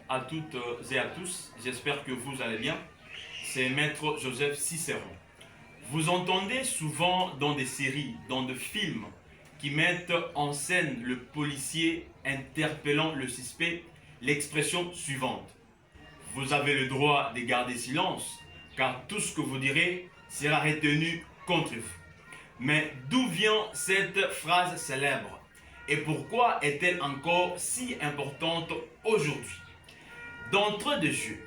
à toutes et à tous, j'espère que vous allez bien. C'est Maître Joseph Cicéron. Vous entendez souvent dans des séries, dans des films qui mettent en scène le policier interpellant le suspect l'expression suivante: vous avez le droit de garder silence, car tout ce que vous direz sera retenu contre vous. Mais d'où vient cette phrase célèbre? Et pourquoi est-elle encore si importante aujourd'hui? D'entrée de jeu,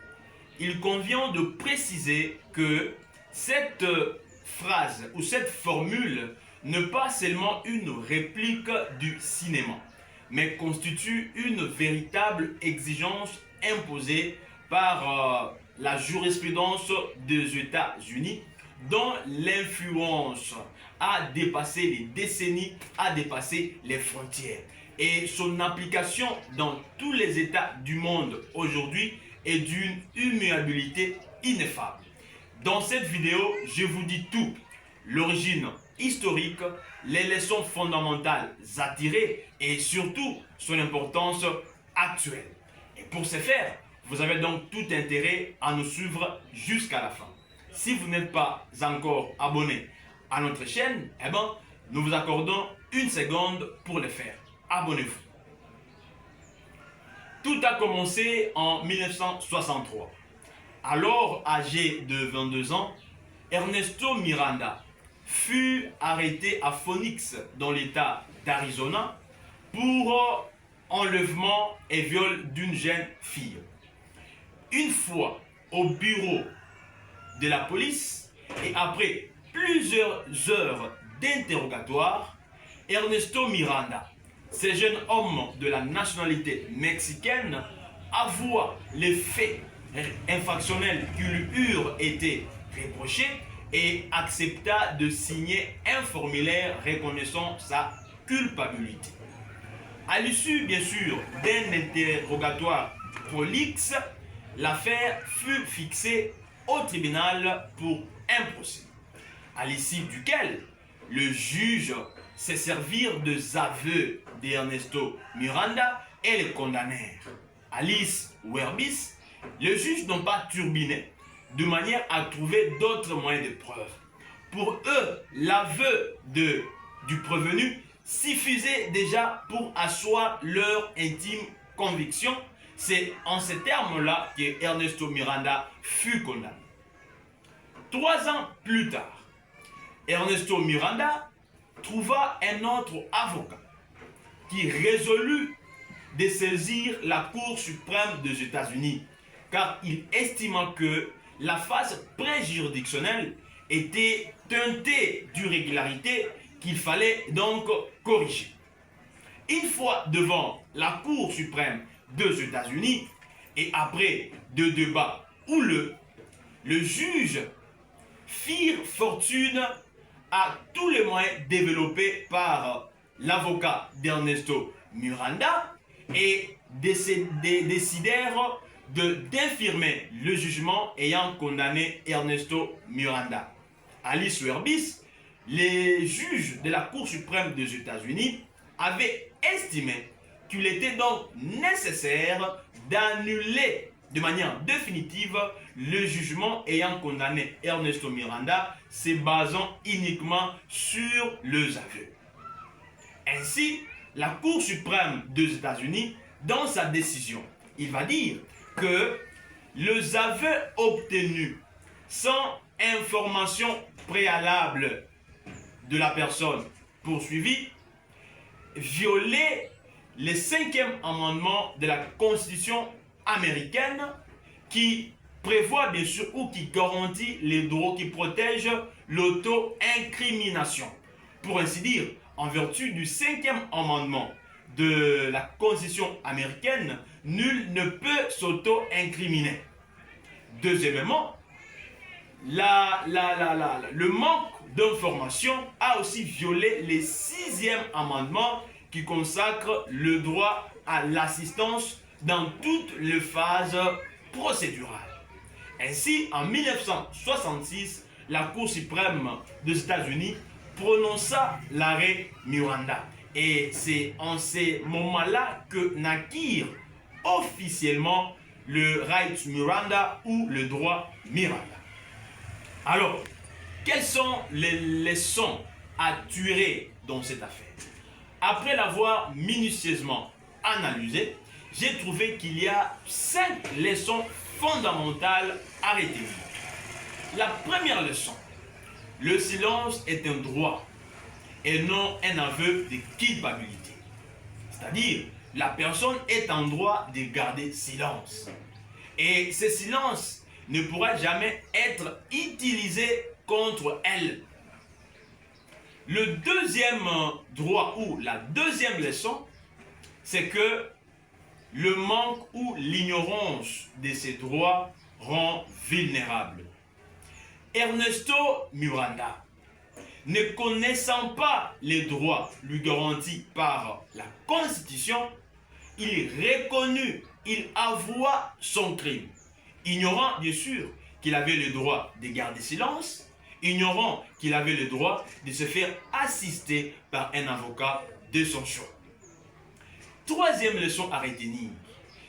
il convient de préciser que cette phrase ou cette formule n'est pas seulement une réplique du cinéma, mais constitue une véritable exigence imposée par la jurisprudence des États-Unis, dont l'influence a dépassé les décennies, a dépassé les frontières. Et son application dans tous les États du monde aujourd'hui est d'une immuabilité ineffable. Dans cette vidéo, je vous dis tout: l'origine historique, les leçons fondamentales à tirer et surtout son importance actuelle. Et pour ce faire, vous avez donc tout intérêt à nous suivre jusqu'à la fin. Si vous n'êtes pas encore abonné à notre chaîne, nous vous accordons une seconde pour le faire. Abonnez-vous. Tout a commencé en 1963. Alors âgé de 22 ans, Ernesto Miranda fut arrêté à Phoenix, dans l'état d'Arizona, pour enlèvement et viol d'une jeune fille. Une fois au bureau de la police et après plusieurs heures d'interrogatoire, Ernesto Miranda, ce jeune homme de la nationalité mexicaine, avoua les faits infractionnels qui lui eurent été reprochés et accepta de signer un formulaire reconnaissant sa culpabilité. À l'issue, bien sûr, d'un interrogatoire prolixe, l'affaire fut fixée au tribunal pour un procès, à l'issue duquel le juge s'est servi des aveux d'Ernesto Miranda et le condamnèrent. Alice Werbis, les juges n'ont pas turbiné de manière à trouver d'autres moyens de preuve. Pour eux, l'aveu du prévenu suffisait déjà pour asseoir leur intime conviction. C'est en ces termes-là que Ernesto Miranda fut condamné. 3 ans plus tard, Ernesto Miranda trouva un autre avocat qui résolut de saisir la Cour suprême des États-Unis, car il estima que la phase préjuridictionnelle était teintée d'irrégularité qu'il fallait donc corriger. Une fois devant la Cour suprême des États-Unis et après 2 débats houleux, le juge fit fortune à tous les moyens développés par l'avocat d'Ernesto Miranda et décidèrent d'infirmer le jugement ayant condamné Ernesto Miranda. Alice Werbis, les juges de la Cour suprême des États-Unis avaient estimé qu'il était donc nécessaire d'annuler de manière définitive le jugement ayant condamné Ernesto Miranda, se basant uniquement sur les aveux. Ainsi, la Cour suprême des États-Unis, dans sa décision, il va dire que les aveux obtenus sans information préalable de la personne poursuivie violaient le 5e amendement de la Constitution américaine, qui prévoit bien sûr ou qui garantit les droits, qui protègent l'auto-incrimination. Pour ainsi dire, en vertu du 5e amendement de la Constitution américaine, nul ne peut s'auto-incriminer. Deuxièmement, le manque d'information a aussi violé le 6e amendement qui consacre le droit à l'assistance dans toutes les phases procédurales. Ainsi, en 1966, la Cour suprême des États-Unis prononça l'arrêt Miranda. Et c'est en ces moments-là que naquirent officiellement le right Miranda ou le droit Miranda. Alors, quelles sont les leçons à tirer dans cette affaire? Après l'avoir minutieusement analysé, j'ai trouvé qu'il y a 5 leçons fondamentales à retenir. La première leçon, le silence est un droit et non un aveu de culpabilité. C'est-à-dire, la personne est en droit de garder silence. Et ce silence ne pourra jamais être utilisé contre elle. Le deuxième droit ou la deuxième leçon, c'est que le manque ou l'ignorance de ces droits rend vulnérable. Ernesto Miranda, ne connaissant pas les droits lui garantis par la Constitution, il reconnut, il avoua son crime, ignorant bien sûr qu'il avait le droit de garder silence, ignorant qu'il avait le droit de se faire assister par un avocat de son choix. Troisième leçon à retenir,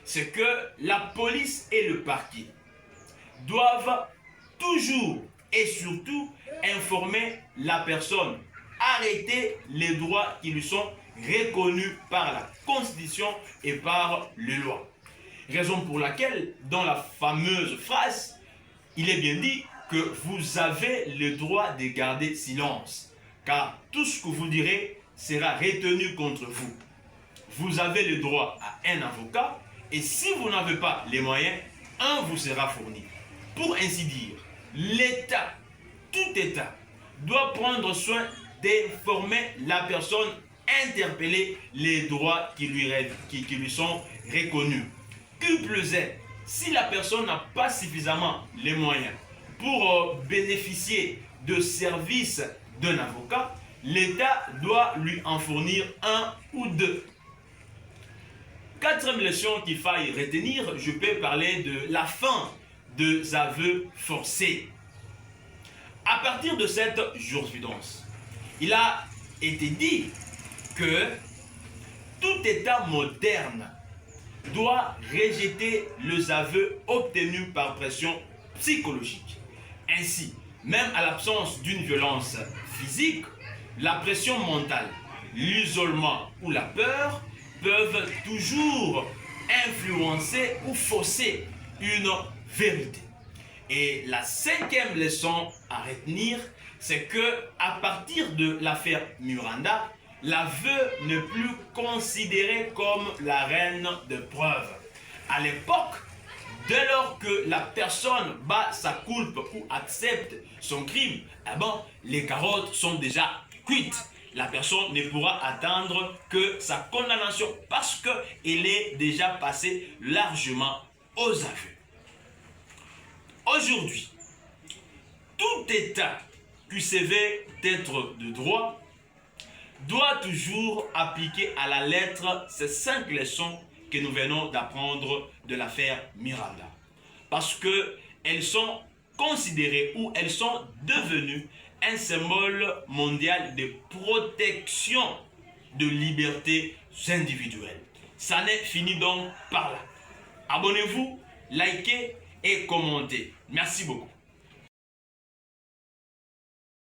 c'est que la police et le parquet doivent toujours et surtout informer la personne, arrêter les droits qui lui sont reconnus par la Constitution et par les lois. Raison pour laquelle, dans la fameuse phrase, il est bien dit que vous avez le droit de garder silence, car tout ce que vous direz sera retenu contre vous. Vous avez le droit à un avocat, et si vous n'avez pas les moyens, un vous sera fourni. Pour ainsi dire, l'État, tout État, doit prendre soin d'informer la personne interpellée les droits qui lui sont reconnus. Que plus est, si la personne n'a pas suffisamment les moyens pour bénéficier de services d'un avocat, l'État doit lui en fournir un ou deux. Quatrième leçon qu'il faille retenir, je peux parler de la fin des aveux forcés. À partir de cette jurisprudence, il a été dit que tout État moderne doit rejeter les aveux obtenus par pression psychologique. Ainsi, même à l'absence d'une violence physique, la pression mentale, l'isolement ou la peur peuvent toujours influencer ou fausser une vérité. Et la cinquième leçon à retenir, c'est que à partir de l'affaire Miranda, l'aveu n'est plus considéré comme la reine de preuve. À l'époque, dès lors que la personne bat sa culpe ou accepte son crime, eh ben, les carottes sont déjà cuites. La personne ne pourra attendre que sa condamnation parce qu'elle est déjà passée largement aux aveux. Aujourd'hui, tout État qui se veut être de droit doit toujours appliquer à la lettre ces 5 leçons que nous venons d'apprendre de l'affaire Miranda. Parce qu'elles sont considérées ou elles sont devenues un symbole mondial de protection de libertés individuelles. Ça n'est fini donc par là. Abonnez-vous, likez et commentez. Merci beaucoup.